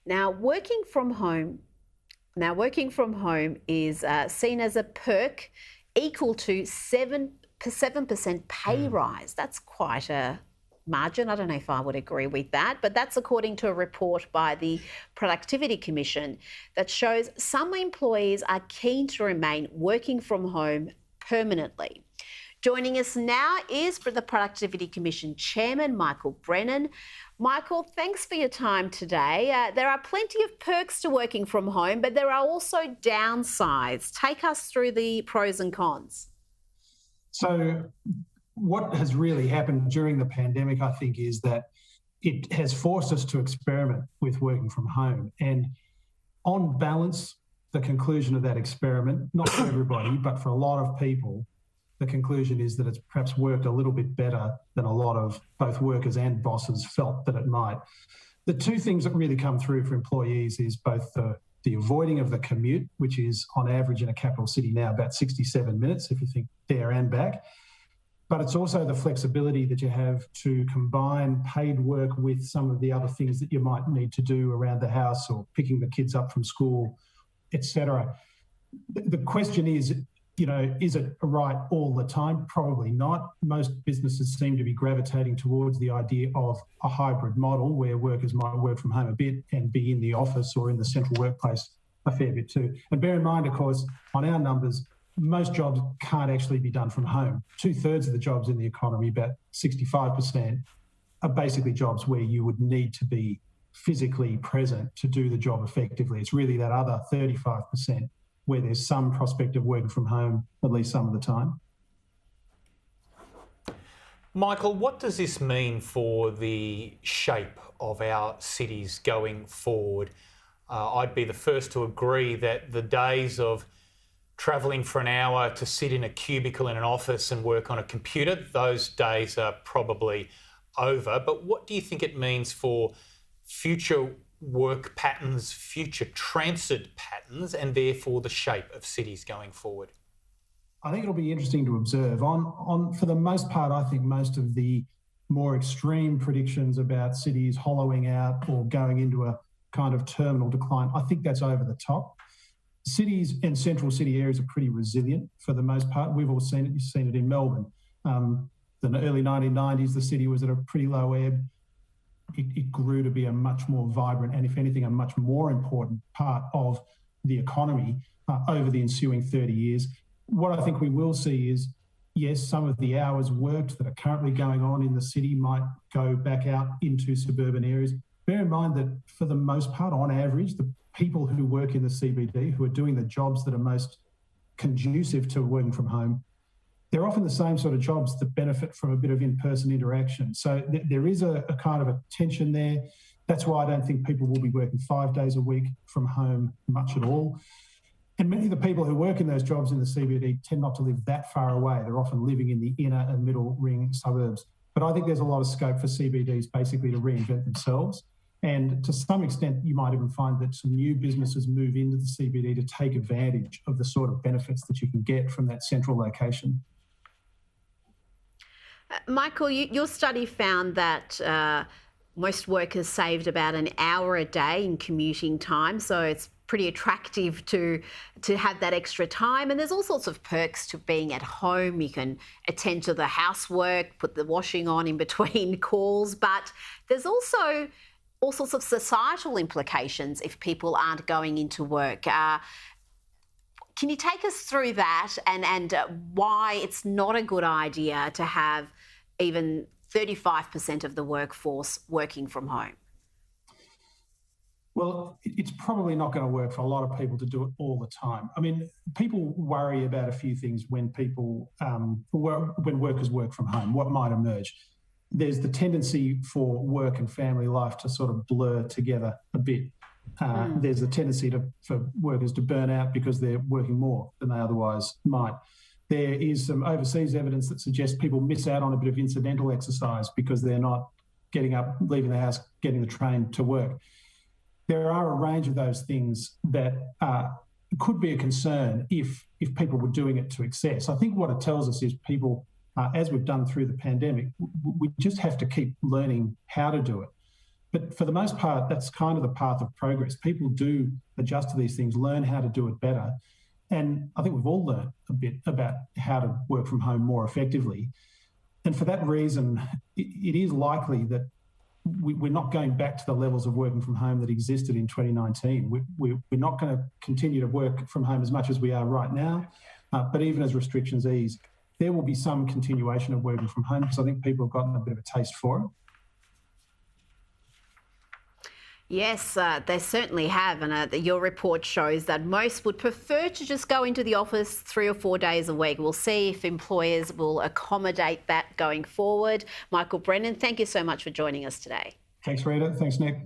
Now, working from home is seen as a perk equal to 7% pay rise. That's quite a margin. I don't know if I would agree with that, but that's according to a report by the Productivity Commission that shows some employees are keen to remain working from home permanently. Joining us now is the Productivity Commission Chairman, Michael Brennan. Michael, thanks for your time today. There are plenty of perks to working from home, but there are also downsides. Take us through the pros and cons. So what has really happened during the pandemic, I think, is that it has forced us to experiment with working from home. And on balance, the conclusion of that experiment, not for everybody, but for a lot of people, the conclusion is that it's perhaps worked a little bit better than a lot of both workers and bosses felt that it might. The two things that really come through for employees is both the avoiding of the commute, which is on average in a capital city now about 67 minutes, if you think there and back. But it's also the flexibility that you have to combine paid work with some of the other things that you might need to do around the house or picking the kids up from school, etc. The question is, is it right all the time? Probably not. Most businesses seem to be gravitating towards the idea of a hybrid model where workers might work from home a bit and be in the office or in the central workplace a fair bit too. And bear in mind, of course, on our numbers, most jobs can't actually be done from home. 2/3 of the jobs in the economy, about 65%, are basically jobs where you would need to be physically present to do the job effectively. It's really that other 35% where there's some prospect of working from home at least some of the time. Michael, what does this mean for the shape of our cities going forward? I'd be the first to agree that the days of travelling for an hour to sit in a cubicle in an office and work on a computer, those days are probably over. But what do you think it means for future work patterns, future transit patterns, and therefore the shape of cities going forward? I think it'll be interesting to observe. For the most part, I think most of the more extreme predictions about cities hollowing out or going into a kind of terminal decline, I think that's over the top. Cities and central city areas are pretty resilient for the most part. We've all seen it. You've seen it in Melbourne. The early 1990s, the city was at a pretty low ebb. It grew to be a much more vibrant and, if anything, a much more important part of the economy over the ensuing 30 years. What I think we will see is, yes, some of the hours worked that are currently going on in the city might go back out into suburban areas. Bear in mind that for the most part, on average, the people who work in the CBD, who are doing the jobs that are most conducive to working from home, they're often the same sort of jobs that benefit from a bit of in-person interaction. So there is a kind of a tension there. That's why I don't think people will be working 5 days a week from home much at all. And many of the people who work in those jobs in the CBD tend not to live that far away. They're often living in the inner and middle ring suburbs. But I think there's a lot of scope for CBDs basically to reinvent themselves. And to some extent, you might even find that some new businesses move into the CBD to take advantage of the sort of benefits that you can get from that central location. Michael, your study found that most workers saved about an hour a day in commuting time, so it's pretty attractive to have that extra time. And there's all sorts of perks to being at home. You can attend to the housework, put the washing on in between calls, but there's also all sorts of societal implications if people aren't going into work. Can you take us through that and why it's not a good idea to have even 35% of the workforce working from home? Well, it's probably not going to work for a lot of people to do it all the time. I mean, people worry about a few things when when workers work from home, what might emerge. There's the tendency for work and family life to sort of blur together a bit. There's a tendency for workers to burn out because they're working more than they otherwise might. There is some overseas evidence that suggests people miss out on a bit of incidental exercise because they're not getting up, leaving the house, getting the train to work. There are a range of those things that could be a concern if people were doing it to excess. I think what it tells us is people, as we've done through the pandemic, we just have to keep learning how to do it. But for the most part, that's kind of the path of progress. People do adjust to these things, learn how to do it better. And I think we've all learned a bit about how to work from home more effectively. And for that reason, it is likely that we're not going back to the levels of working from home that existed in 2019. We're not going to continue to work from home as much as we are right now. But even as restrictions ease, there will be some continuation of working from home because I think people have gotten a bit of a taste for it. Yes, they certainly have. And your report shows that most would prefer to just go into the office 3 or 4 days a week. We'll see if employers will accommodate that going forward. Michael Brennan, thank you so much for joining us today. Thanks, Rita. Thanks, Nick.